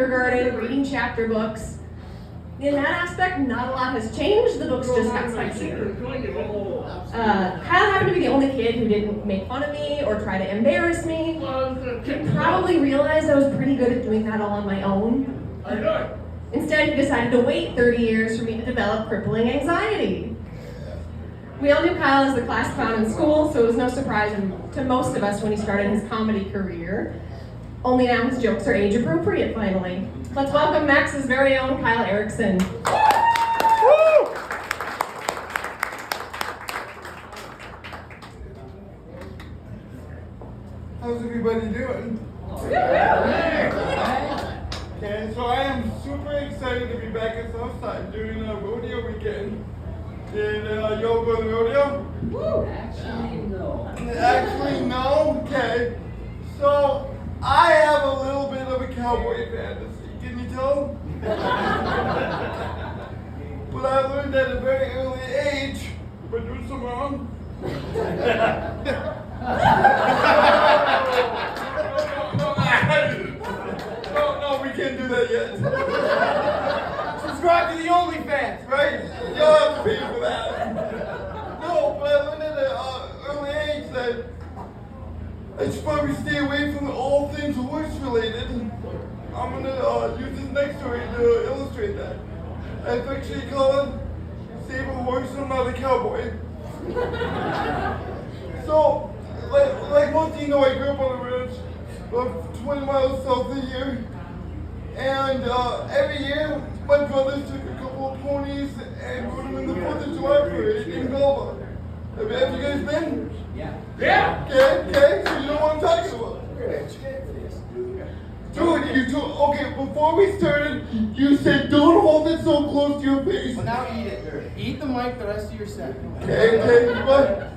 kindergarten, reading chapter books. In that aspect, not a lot has changed. The books just got spicier. Kyle happened to be the only kid who didn't make fun of me or try to embarrass me. He probably realized I was pretty good at doing that all on my own. Instead, he decided to wait 30 years for me to develop crippling anxiety. We all knew Kyle as the class clown in school, so it was no surprise to most of us when he started his comedy career. Only now his jokes are age appropriate, finally. Let's welcome Max's very own Kyle Erickson. Woo! How's everybody doing? Okay, so I am super excited to be back at Southside doing a rodeo weekend. Did y'all go to the rodeo? Woo! Actually, no. Actually, no? Okay. So, I have a little bit of a cowboy fantasy. Can you tell? But I learned at a very early age, am I doing something wrong? No, we can't do that yet. Subscribe to the OnlyFans, right? You'll have to pay for that. No, but I learned at an early age that I should probably stay away from all things horse related. I'm gonna use this next story to illustrate that. I affectionately call it Save a Horse, I'm not a cowboy. So, like most of you know, I grew up on a ranch about 20 miles south of here. And every year, my brothers took a couple of ponies and rode them in the 4th of July parade in Belva. Have you guys been? Yeah. Okay, so you know what I'm talking about. Dude, okay, before we started, you said don't hold it so close to your face. Well, now eat it. Eat the mic the rest of your set. Okay, but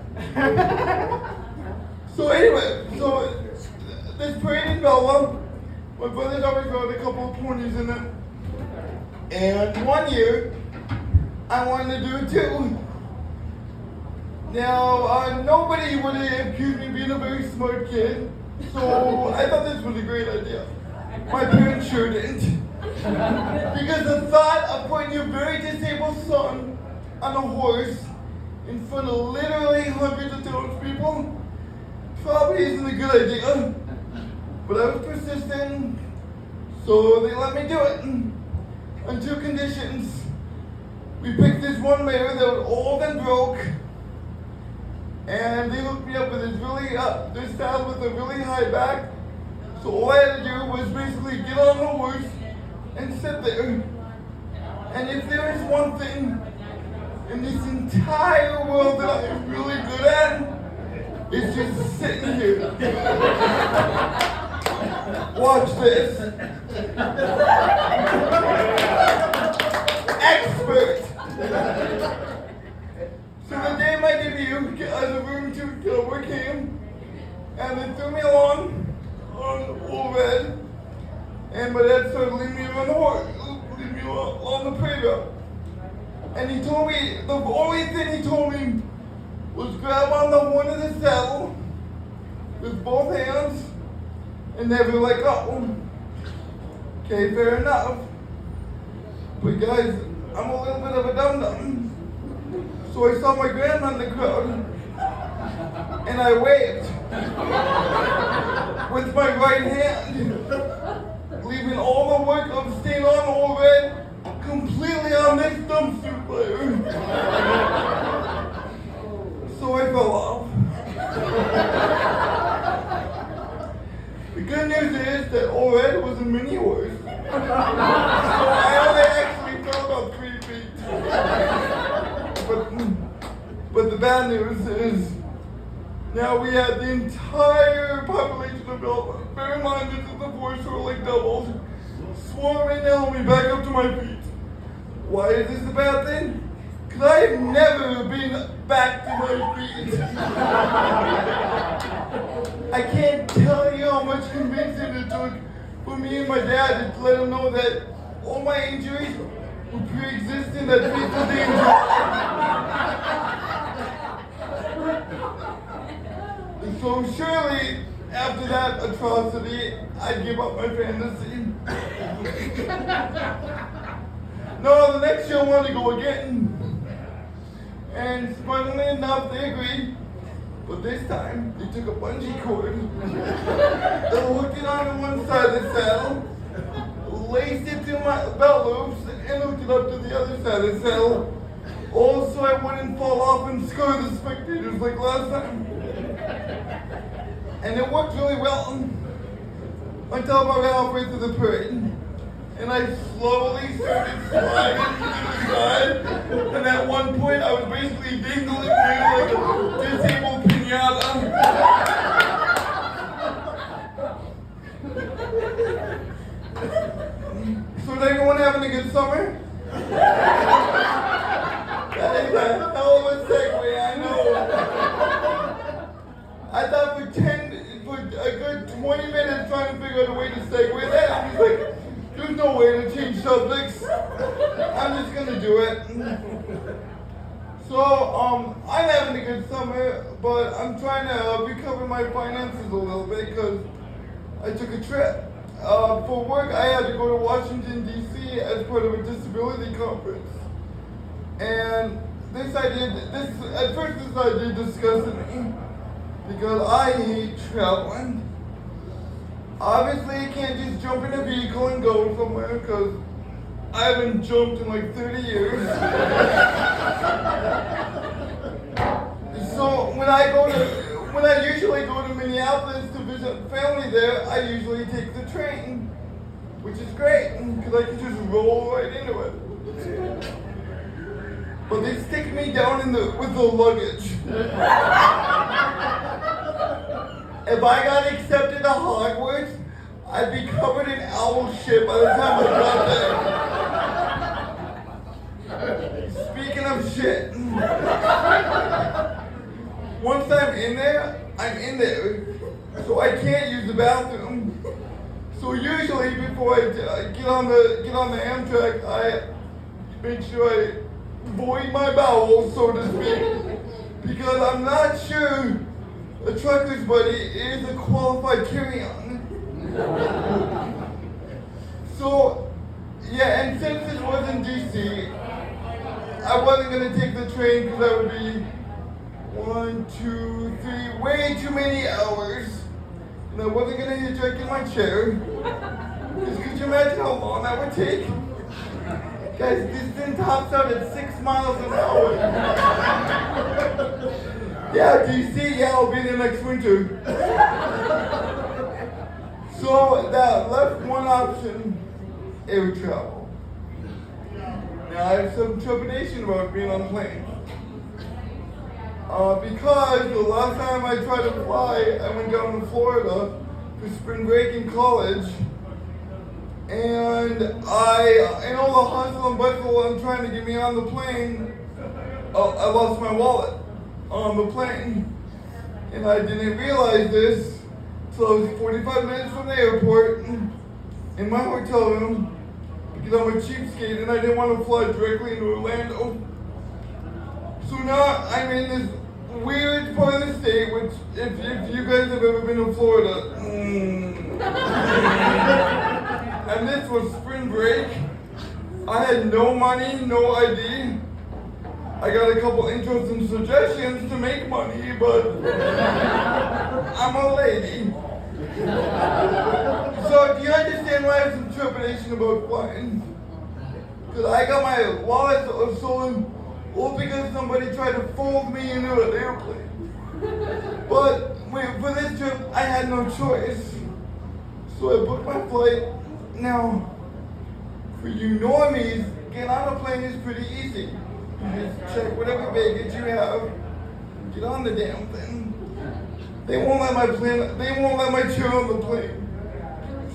so anyway, so this parade in Belva, my brother's always rode a couple of ponies in it. And one year, I wanted to do it too. Now, nobody would have accused me of being a very smart kid, so I thought this was a great idea. My parents sure didn't. Because the thought of putting your very disabled son on a horse in front of literally hundreds of townspeople probably isn't a good idea. But I was persistent, so they let me do it. On 2 conditions. We picked this one mare that was old and broke, and they hooked me up with this saddle with a really high back. So all I had to do was basically get on the horse and sit there. And if there is one thing in this entire world that I am really good at, it's just sitting here. Watch this. Expert. So the day of my debut, the room 2 cowboy came, and they threw me along on Old Red, and my dad started leading me around the horse, leading me along the parade route. And he told me, the only thing he told me was grab on the horn of the saddle with both hands and never let go. Okay, fair enough. But guys, I'm a little bit of a dum-dum. So I saw my grandma in the crowd, and I waved with my right hand, leaving all the work of staying on Old Red completely on this dumpster fire. So I fell off. The good news is that Old Red was a mini horse, so I only actually fell about 3 feet. But the bad news is, now we have the entire population of Belva, bear in mind this is the force sort of like doubled, swarming to help me back up to my feet. Why is this a bad thing? Because I have never been back to my feet. I can't tell you how much convincing it took for me and my dad to let him know that all my injuries were pre-existing, that physical danger. So surely, after that atrocity, I'd give up my fantasy. No, the next year I wanted to go again. And funnily enough, they agreed. But this time, they took a bungee cord, they hooked it onto one side of the saddle, laced it to my belt loops, and hooked it up to the other side of the saddle. Also, I wouldn't fall off and scar the spectators like last time. And it worked really well until about halfway through the parade. And I slowly started sliding to the side. And at one point, I was basically dangling like a disabled pinata. So is everyone having a good summer? That is a hell of a segue, I know. I thought for a good 20 minutes trying to figure out a way to segue that. I'm just like, there's no way to change subjects. I'm just gonna do it. So, I'm having a good summer, but I'm trying to recover my finances a little bit because I took a trip. For work, I had to go to Washington, D.C. as part of a disability conference. And at first this idea disgusted me because I hate traveling. Obviously, you can't just jump in a vehicle and go somewhere because I haven't jumped in like 30 years. So when I usually go to Minneapolis to visit family there, I usually take the train, which is great because I can just roll right into it. But they stick me down with the luggage. If I got accepted to Hogwarts, I'd be covered in owl shit by the time I got there. Speaking of shit, once I'm in there, so I can't use the bathroom. So usually before I get on the Amtrak, I make sure I void my bowels, so to speak, because I'm not sure a trucker's buddy is a qualified carry-on. So, yeah, and since it was in DC, I wasn't gonna take the train because that would be 1, 2, 3, way too many hours. And I wasn't gonna hitchhike in my chair. Because could you imagine how long that would take? Guys, this thing tops out at 6 miles an hour. Yeah, DC, yeah, I'll be there next winter. So that left one option, air travel. Now I have some trepidation about being on planes. Because the last time I tried to fly, I went down to Florida for spring break in college. And in all the hustle and bustle and trying to get me on the plane, I lost my wallet on the plane. And I didn't realize this till I was 45 minutes from the airport in my hotel room because I'm a cheapskate and I didn't want to fly directly into Orlando. So now I'm in this weird part of the state, which if you guys have ever been to Florida, and this was spring break. I had no money, no ID. I got a couple intros and suggestions to make money, but I'm a lady. So do you understand why I have some trepidation about flying? Because I got my wallet stolen all because somebody tried to fold me into an airplane. But for this trip, I had no choice. So I booked my flight. Now, for you normies, getting on a plane is pretty easy. You just check whatever baggage you have, get on the damn thing. They won't let my chair on the plane.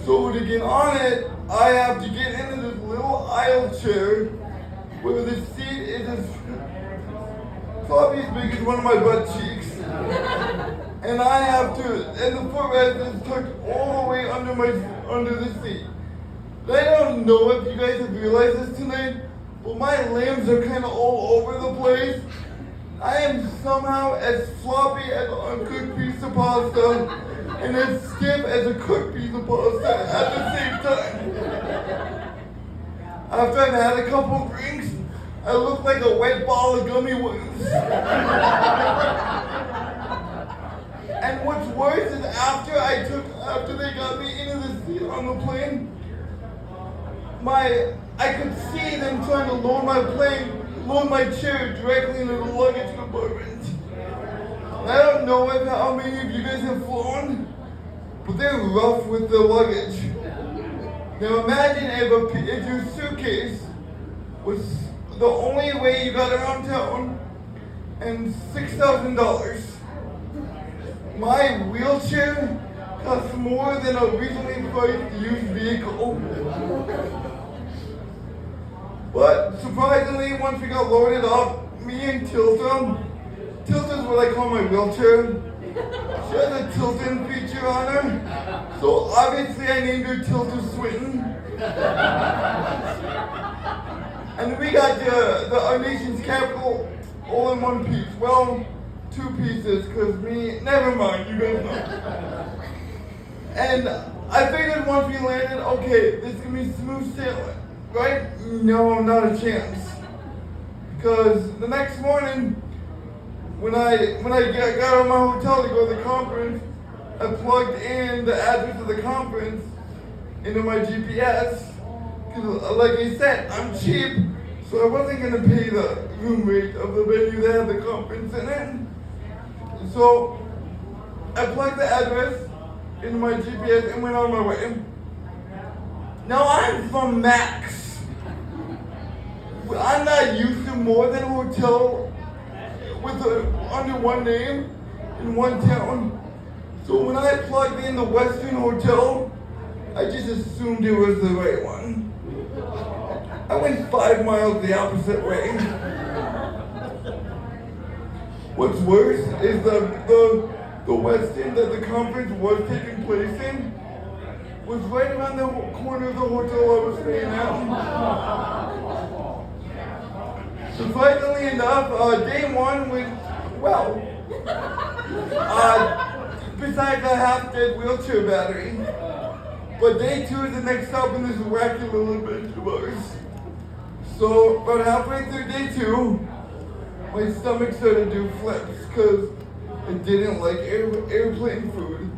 So to get on it, I have to get into this little aisle chair where the seat is probably as big as one of my butt cheeks. And the footrest is tucked all the way under the seat. I don't know if you guys have realized this tonight, but my limbs are kind of all over the place. I am somehow as floppy as an uncooked piece of pasta and as stiff as a cooked piece of pasta at the same time. after I've had a couple of drinks, I look like a wet ball of gummy worms. And what's worse is after they got me into the seat on the plane, I could see them trying to load my chair directly into the luggage compartment. I don't know how many of you guys have flown, but they're rough with the luggage. Now imagine if your suitcase was the only way you got around town and $6,000. My wheelchair costs more than a recently priced used vehicle. But surprisingly, once we got loaded up, me and Tilda is what I call my wheelchair. She has a tilt-in feature on her, so obviously I named her Tilda Swinton. And we got our nation's capital all in one piece. Well, two pieces, never mind, you guys know. And I figured once we landed, okay, this is gonna be smooth sailing, right? No, not a chance. Because the next morning, when I got out of my hotel to go to the conference, I plugged in the address of the conference into my GPS. Because like I said, I'm cheap, so I wasn't going to pay the room rate of the venue that had the conference in it. So I plugged the address into my GPS and went on my way. Now I'm from Max. I'm not used to more than a hotel under one name in one town. So when I plugged in the Western Hotel, I just assumed it was the right one. I went 5 miles the opposite way. What's worse is the Western that the conference was taking place in was right around the corner of the hotel I was staying at. Surprisingly enough, day one went well. Besides a half-dead wheelchair battery. But day two is the next stop in this wacky little adventure of ours. So about halfway through day two, my stomach started to do flips because I didn't like airplane food.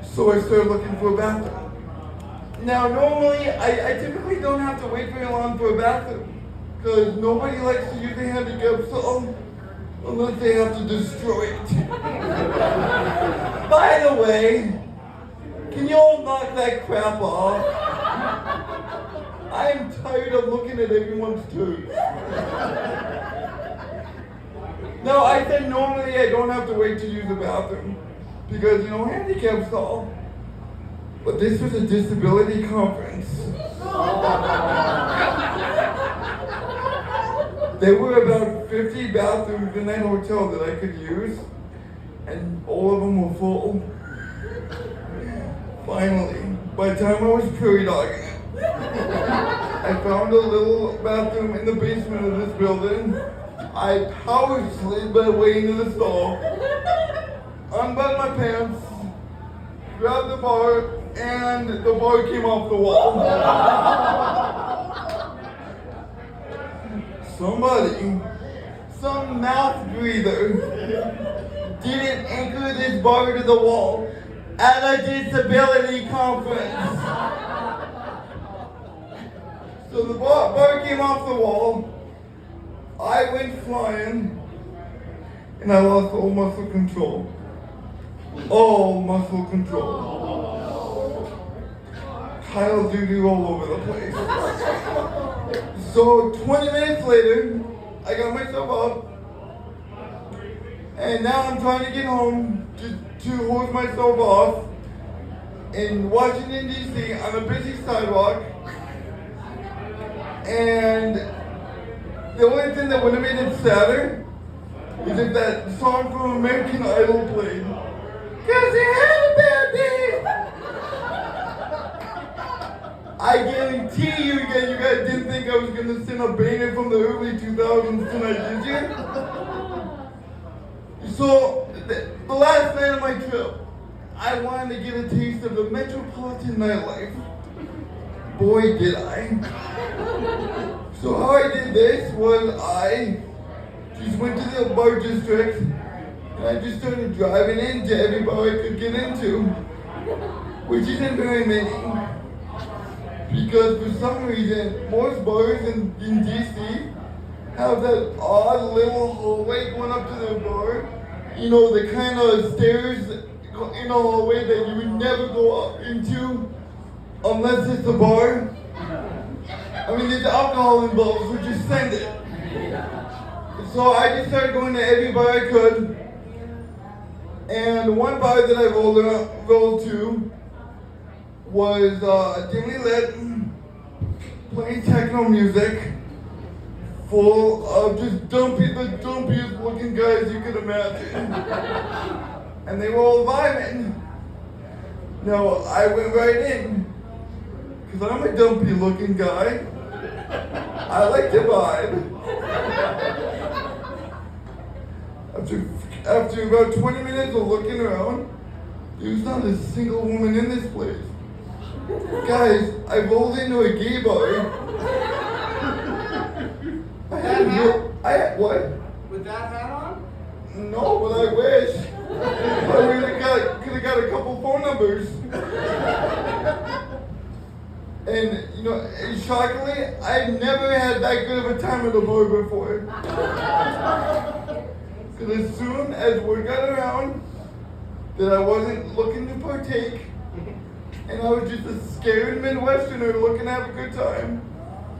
So I started looking for a bathroom. Now normally, I typically don't have to wait very long for a bathroom. Because nobody likes to use a handicap stall unless they have to destroy it. By the way, can you all knock that crap off? I'm tired of looking at everyone's turds. No, I said normally I don't have to wait to use the bathroom because, handicap stall. But this was a disability conference. There were about 50 bathrooms in that hotel that I could use, and all of them were full. Finally, by the time I was prairie dogging it, I found a little bathroom in the basement of this building. I power slid my way into the stall, unbuttoned my pants, grabbed the bar, and the bar came off the wall. Some mouth breather, didn't anchor this bar to the wall at a disability conference. So the bar came off the wall, I went flying, and I lost all muscle control. All muscle control. Kyle doo-doo all over the place. So 20 minutes later, I got myself up, and now I'm trying to get home to hose myself off in Washington, D.C. on a busy sidewalk. And the only thing that would have made it sadder is if that song from American Idol played. 'Cause you had a bad day. I guarantee you guys didn't think I was gonna sing a banger from the early 2000s tonight, did you? So, the last night of my trip, I wanted to get a taste of the metropolitan nightlife. boy, did I. So how I did this was I just went to the bar district and I just started driving into every bar I could get into, which isn't very many. Because for some reason, most bars in DC have that odd little hallway going up to their bar. You know, the kind of stairs in a hallway that you would never go up into unless it's a bar. I mean, there's alcohol involved, so just send it. So I just started going to every bar I could. And one bar that I rolled to was dimly lit, playing techno music, full of just the dumpiest looking guys you could imagine. And they were all vibing. No, I went right in, because I'm a dumpy looking guy. I like to vibe. After about 20 minutes of looking around, there was not a single woman in this place. Guys, I rolled into a gay bar. What? With that hat on? No, but I wish. I could have got a couple phone numbers. And, you know, shockingly, I've never had that good of a time at a bar before. Because as soon as word got around that I wasn't looking to partake, and I was just a scared Midwesterner looking to have a good time,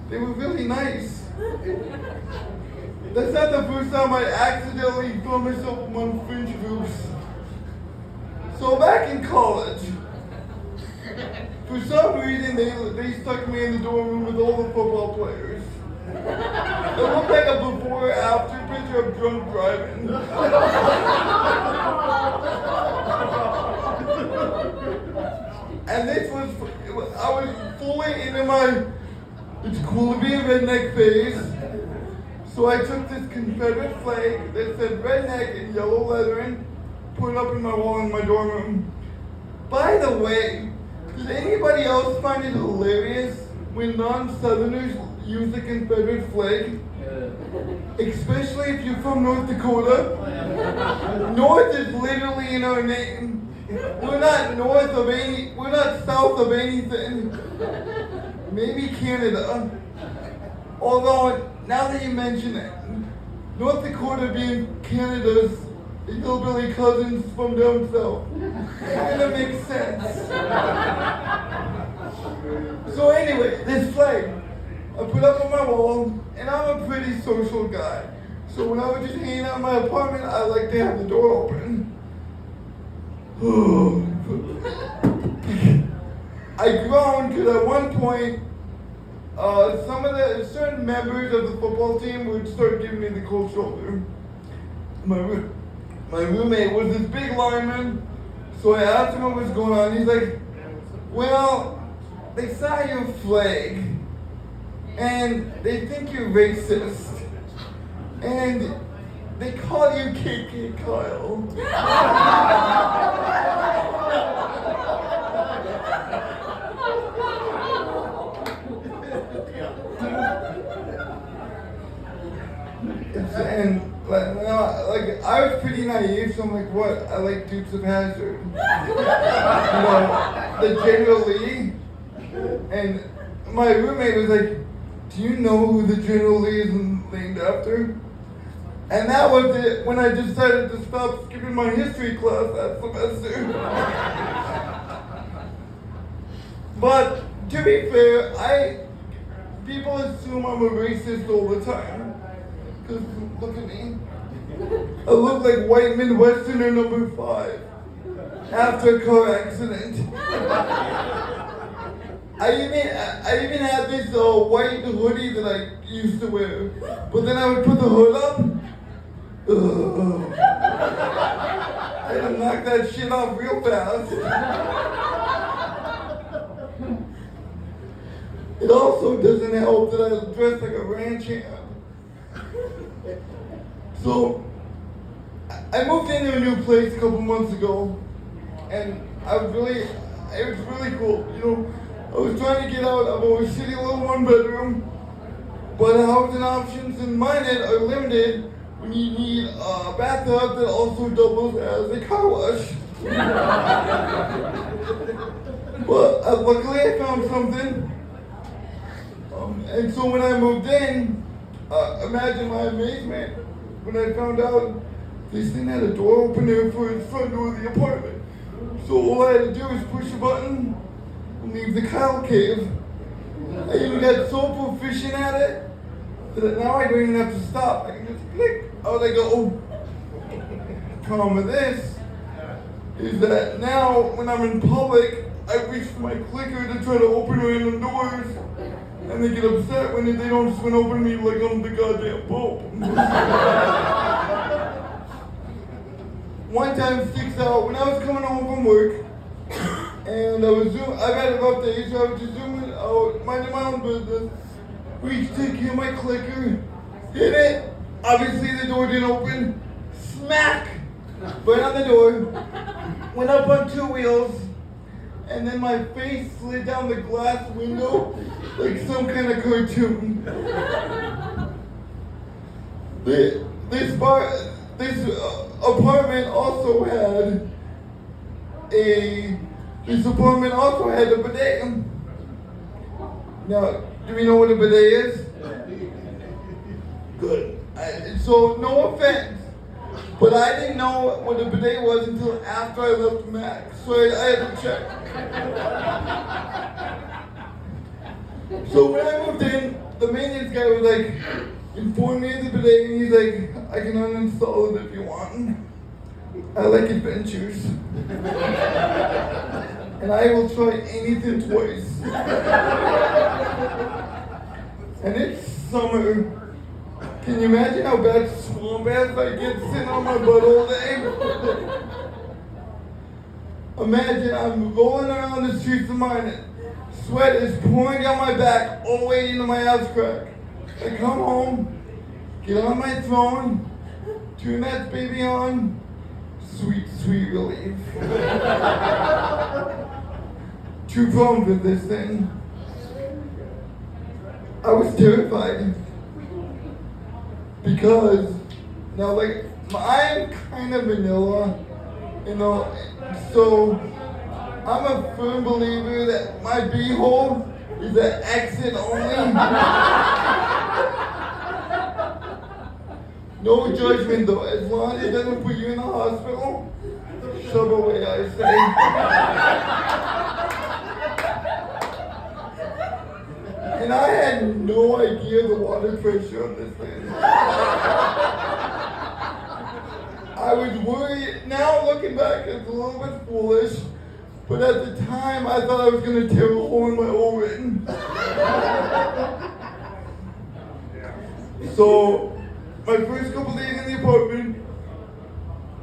they were really nice. That's not the first time I accidentally throw myself among fringe groups. So back in college, for some reason they stuck me in the dorm room with all the football players. It looked like a before or after picture of drunk driving. And I was fully into my it's cool to be a redneck phase. So I took this Confederate flag that said redneck in yellow lettering, put it up in my wall in my dorm room. By the way, did anybody else find it hilarious when non-Southerners use the Confederate flag? Especially if you're from North Dakota. North is literally in our name. We're not south of anything. Maybe Canada. Although, now that you mention it, North Dakota being Canada's hillbilly cousins from down south. Kind of makes sense. So anyway, this flag, I put up on my wall, and I'm a pretty social guy. So when I was just hanging out in my apartment, I like to have the door open. I groaned because at one point, certain members of the football team would start giving me the cold shoulder. My roommate was this big lineman, so I asked him what was going on. He's like, well, they saw your flag, and they think you're racist, and they call you KK Kyle. And like I was pretty naive, so I'm like, what? I like Dukes of Hazzard. You know, the General Lee. And my roommate was like, do you know who the General Lee is named after? And that was it when I decided to stop skipping my history class that semester. But to be fair, people assume I'm a racist all the time. Because look at me. I look like white Midwesterner number 5 after a car accident. I even had this white hoodie that I used to wear, but then I would put the hood up. I had to knock that shit off real fast. It also doesn't help that I dress like a ranch hand. So, I moved into a new place a couple months ago, and it was really cool. You know, I was trying to get out of a shitty little one bedroom, but housing options in Minot are limited when you need a bathtub that also doubles as a car wash. But luckily I found something. And so when I moved in, imagine my amazement when I found out this thing had a door opener for the front door of the apartment. So all I had to do was push a button and leave the Kyle cave. I even got so proficient at it that now I don't even have to stop. I can just click, out I go. Problem with this is that now when I'm in public, I reach for my clicker to try to open random doors, and they get upset when they don't just want to open me like I'm the goddamn Pope. One time sticks out when I was coming home from work, and I've had a rough day, so I was just zooming out, minding my own business, reached to get my clicker, hit it, obviously the door didn't open, smack, right on the door, went up on two wheels, and then my face slid down the glass window like some kind of cartoon. This apartment also had a bidet. Now, do we know what a bidet is? Good. So no offense, but I didn't know what a bidet was until after I left Mac, so I had to check. So when I moved in, the maintenance guy was like, inform me of the bidet, and he's like, I can uninstall it if you want. I like adventures. And I will try anything twice. And it's summer. Can you imagine how bad swamp ass I get sitting on my butt all day? Imagine I'm rolling around the streets of mine. Sweat is pouring down my back all the way into my ass crack. I come home, get on my throne, turn that baby on. Sweet, sweet relief. Two problems with this thing. I was terrified. Because, now like, I'm kind of vanilla, you know, so I'm a firm believer that my beehole is an exit only. No judgment though, as long as it doesn't put you in the hospital, shove away, I say. And I had no idea the water pressure on this thing. I was worried. Now looking back, it's a little bit foolish, but at the time I thought I was going to tear a hole in my oven. So, my first couple days in the apartment,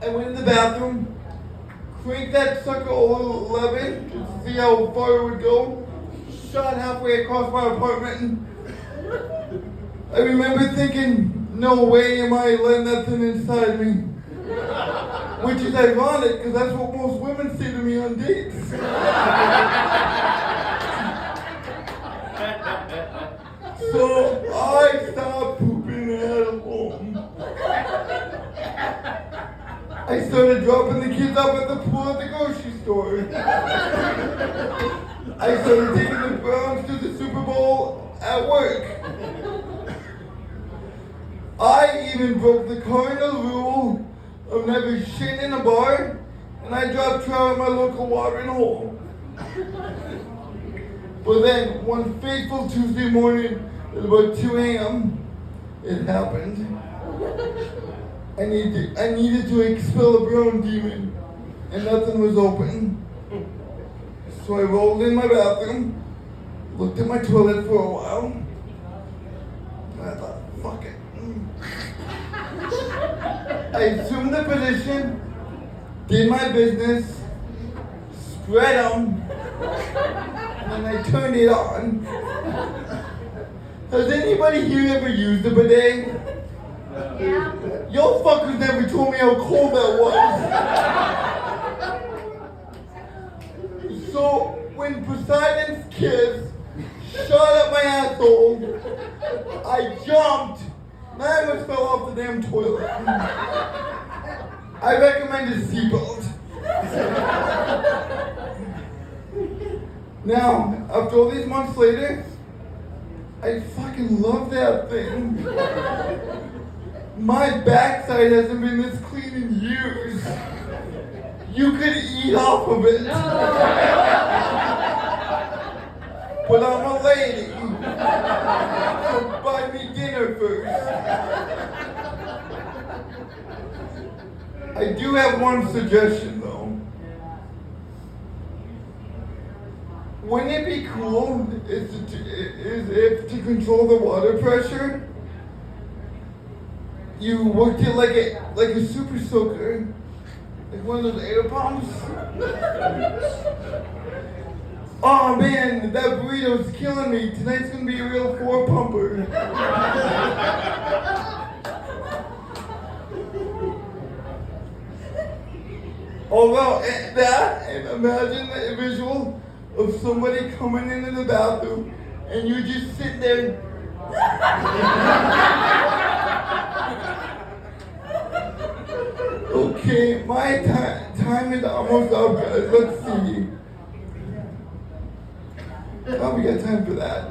I went in the bathroom, cranked that sucker all 11 to see how far it would go. Shot halfway across my apartment. I remember thinking, no way am I letting that thing inside me. Which is ironic, because that's what most women say to me on dates. So I stopped pooping at home. I started dropping the kids off at the pool at the grocery store. I started taking the Browns to the Super Bowl at work. I even broke the cardinal rule of never shitting in a bar, and I dropped trout at my local watering hole. But then, one fateful Tuesday morning at about 2 a.m., it happened. I needed to expel a brown demon, and nothing was open. So I rolled in my bathroom, looked at my toilet for a while, and I thought, fuck it. I assumed the position, did my business, spread them, and then I turned it on. Has anybody here ever used a bidet? Yeah. Y'all fuckers never told me how cold that was. So when Poseidon's kiss, shot up my asshole. I jumped, and I almost fell off the damn toilet. I recommend a seatbelt. Now, after all these months later, I fucking love that thing. My backside hasn't been this clean in years. You could eat off of it. But I'm a lady. So buy me dinner first. I do have one suggestion though. Wouldn't it be cool if to control the water pressure, you worked it like a super soaker, like one of those air pumps? Oh man, that burrito's killing me. Tonight's gonna be a real four-pumper. Although that, and imagine the visual of somebody coming into the bathroom and you just sitting there. Okay, my time is almost up, guys. Let's see. Oh, we got time for that.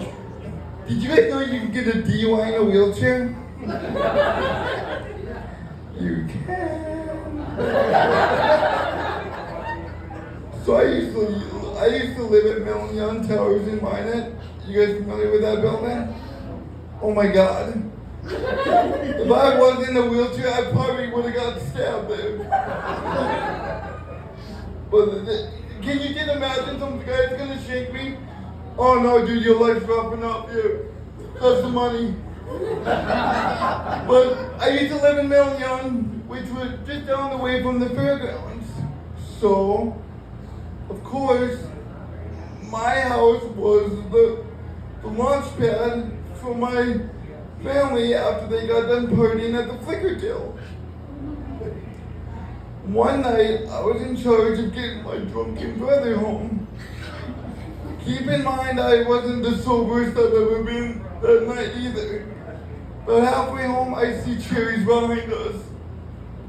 Did you guys know you can get a DUI in a wheelchair? You can. So I used to live at Million Towers in Minot. You guys familiar with that building? Oh my God. If I was in a wheelchair, I probably would have got stabbed there. But can you just imagine some guy's gonna shake me? Oh no, dude, your life's roughing up. Here, have some money. But I used to live in Million, which was just down the way from the fairgrounds. So, of course, my house was the launch pad for my family after they got done partying at the Flicker Till. One night, I was in charge of getting my drunken brother home. Keep in mind, I wasn't the soberest I've ever been that night either. But halfway home, I see cherries behind us.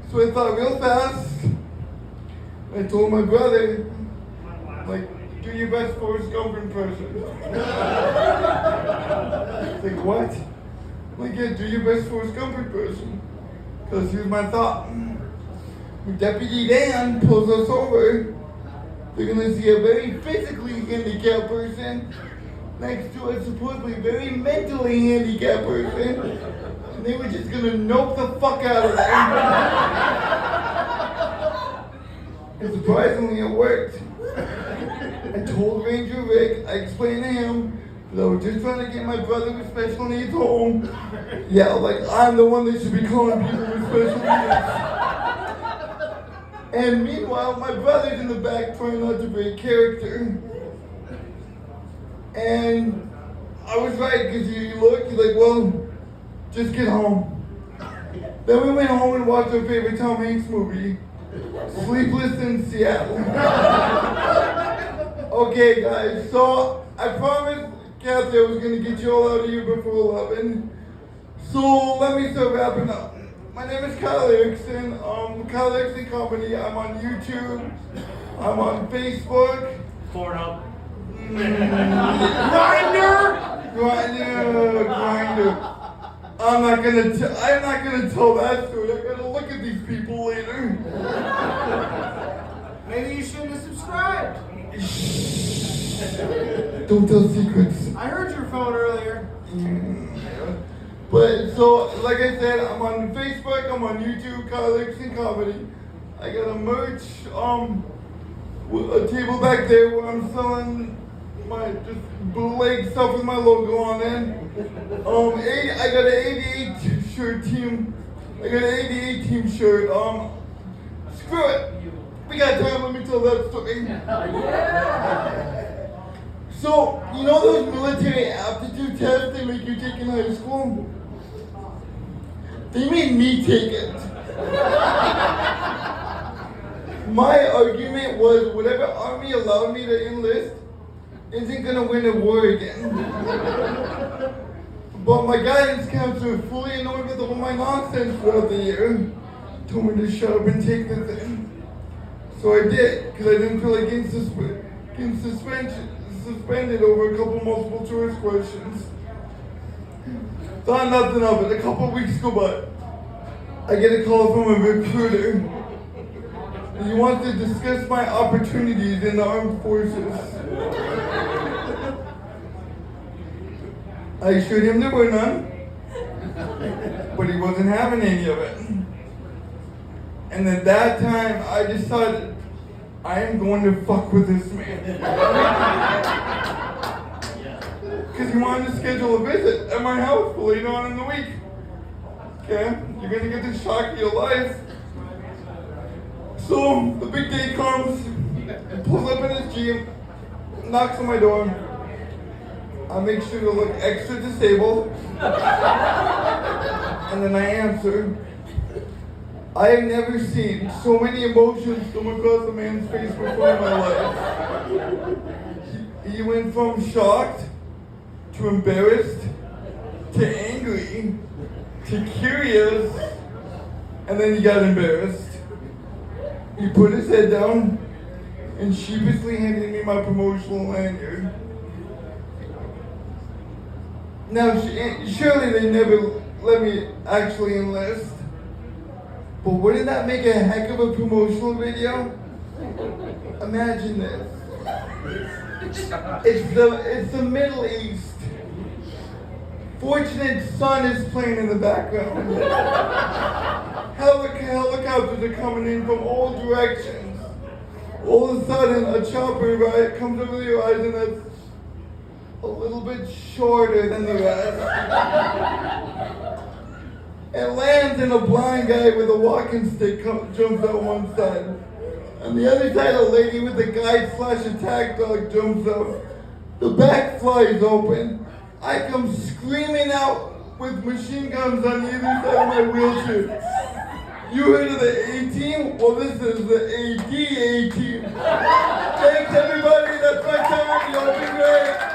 So I thought real fast. I told my brother, like, do your best Forrest Gump impression. Like, what? Like, yeah, do your best Forrest Gump impression. Because here's my thought. When Deputy Dan pulls us over, they're gonna see a very physically handicapped person next to a supposedly very mentally handicapped person. And they were just gonna nope the fuck out of them. And surprisingly, it worked. I told Ranger Rick, I explained to him that I was just trying to get my brother with special needs home. Yeah, like I'm the one that should be calling people with special needs. And meanwhile, my brother's in the back trying not to break character. And I was right, because you look, you're like, well, just get home. Then we went home and watched our favorite Tom Hanks movie, Sleepless in Seattle. Okay, guys, so I promised Kathy I was going to get you all out of here before 11. So let me start wrapping up. My name is Kyle Erickson. Kyle Erickson Company. I'm on YouTube. I'm on Facebook. Pornhub. Grinder. I'm not gonna tell that story. I gotta look at these people later. Maybe you shouldn't have subscribed. Don't tell secrets. I heard your phone earlier. But so, like I said, I'm on Facebook, I'm on YouTube, Kyle Erickson Comedy. I got a merch, a table back there where I'm selling my just bootleg stuff with my logo on it. I got an 88 shirt team. I got an 88 team shirt. Screw it. We got time. Let me tell that story. So, you know those military aptitude tests they make you take in high school? They made me take it. My argument was whatever army allowed me to enlist, isn't gonna win a war again. But my guidance counselor, fully annoyed with all my nonsense throughout the year, told me to shut up and take the thing. So I did, because I didn't feel like getting suspended over a couple multiple choice questions. Thought nothing of it. A couple of weeks go by. I get a call from a recruiter. He wants to discuss my opportunities in the armed forces. I assured him there were none, but he wasn't having any of it. And at that time, I decided I am going to fuck with this man. Because he wanted to schedule a visit at my house for later on in the week. Okay, you're gonna get the shock of your life. So the big day comes, he pulls up in his Jeep, knocks on my door. I make sure to look extra disabled. And then I answer. I have never seen so many emotions come across a man's face before in my life. He went from shocked to embarrassed to angry to curious, and then he got embarrassed. He put his head down and sheepishly handed me my promotional lanyard. Now, surely they never let me actually enlist. But wouldn't that make a heck of a promotional video? Imagine this. It's the Middle East. Fortunate Son is playing in the background. Helicopters are coming in from all directions. All of a sudden, a chopper comes over the horizon that's a little bit shorter than the rest. It lands and a blind guy with a walking stick jumps out one side. On the other side, a lady with a guide/attack dog jumps out. The back flies open. I come screaming out with machine guns on either side of my wheelchair. You heard of the A-Team? Well, this is the ADA team. Thanks, everybody. That's my time. Y'all be great.